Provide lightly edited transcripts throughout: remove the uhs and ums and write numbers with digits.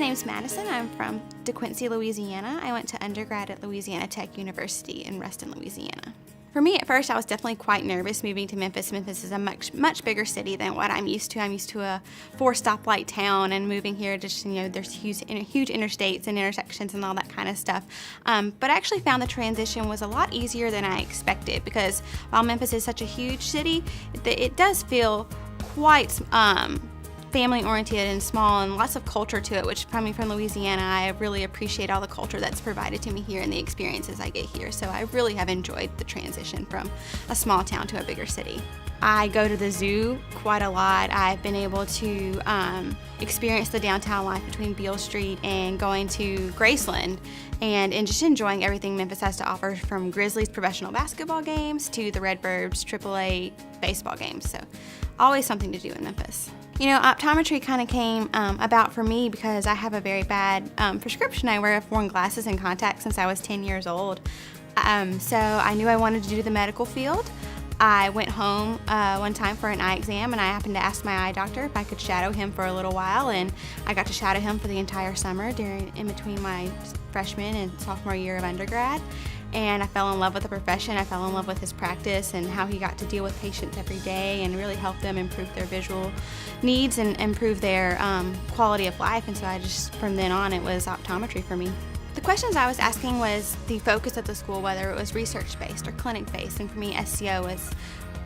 name's Madison. I'm from DeQuincy, Louisiana. I went to undergrad at Louisiana Tech University in Reston, Louisiana. For me, at first, I was definitely quite nervous moving to Memphis. Memphis is a much bigger city than what I'm used to. I'm used to a 4-stoplight town, and moving here, just there's huge interstates and intersections and all that kind of stuff. But I actually found the transition was a lot easier than I expected, because while Memphis is such a huge city, it does feel quite family-oriented and small, and lots of culture to it, which coming from Louisiana, I really appreciate all the culture that's provided to me here and the experiences I get here. So I really have enjoyed the transition from a small town to a bigger city. I go to the zoo quite a lot. I've been able to experience the downtown life between Beale Street and going to Graceland, and just enjoying everything Memphis has to offer, from Grizzlies professional basketball games to the Redbirds AAA baseball games. So always something to do in Memphis. Optometry kind of came about for me because I have a very bad prescription. I've worn glasses and contacts since I was 10 years old. So I knew I wanted to do the medical field. I went home one time for an eye exam, and I happened to ask my eye doctor if I could shadow him for a little while, and I got to shadow him for the entire summer in between my freshman and sophomore year of undergrad. And I fell in love with the profession. I fell in love with his practice and how he got to deal with patients every day and really help them improve their visual needs and improve their quality of life. And so from then on, it was optometry for me. The questions I was asking was the focus of the school, whether it was research-based or clinic-based. And for me, SCO was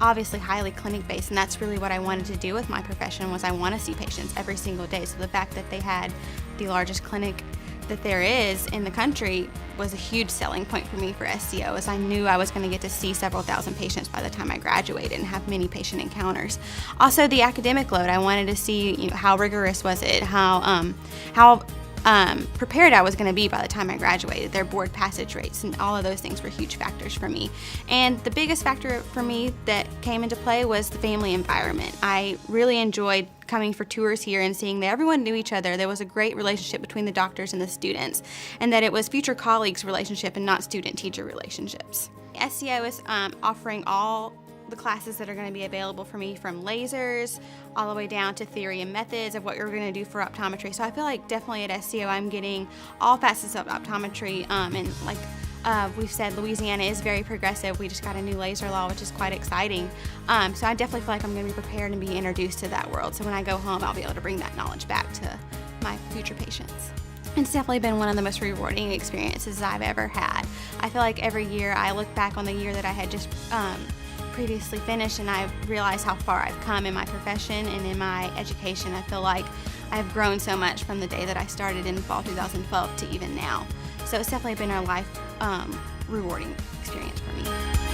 obviously highly clinic-based, and that's really what I wanted to do with my profession. Was I want to see patients every single day. So the fact that they had the largest clinic that there is in the country was a huge selling point for me for SCO, as I knew I was going to get to see several thousand patients by the time I graduated and have many patient encounters. Also, the academic load, I wanted to see how rigorous was it, how prepared I was going to be by the time I graduated. Their board passage rates and all of those things were huge factors for me. And the biggest factor for me that came into play was the family environment. I really enjoyed coming for tours here and seeing that everyone knew each other. There was a great relationship between the doctors and the students, and that it was future colleagues relationship and not student-teacher relationships. SCO is offering all the classes that are going to be available for me, from lasers all the way down to theory and methods of what you're going to do for optometry. So I feel like definitely at SCO I'm getting all facets of optometry, and like we've said, Louisiana is very progressive. We just got a new laser law, which is quite exciting. So I definitely feel like I'm going to be prepared and be introduced to that world. So when I go home, I'll be able to bring that knowledge back to my future patients. It's definitely been one of the most rewarding experiences I've ever had. I feel like every year I look back on the year that I had just previously finished, and I realize how far I've come in my profession and in my education. I feel like I've grown so much from the day that I started in fall 2012 to even now. So it's definitely been a life rewarding experience for me.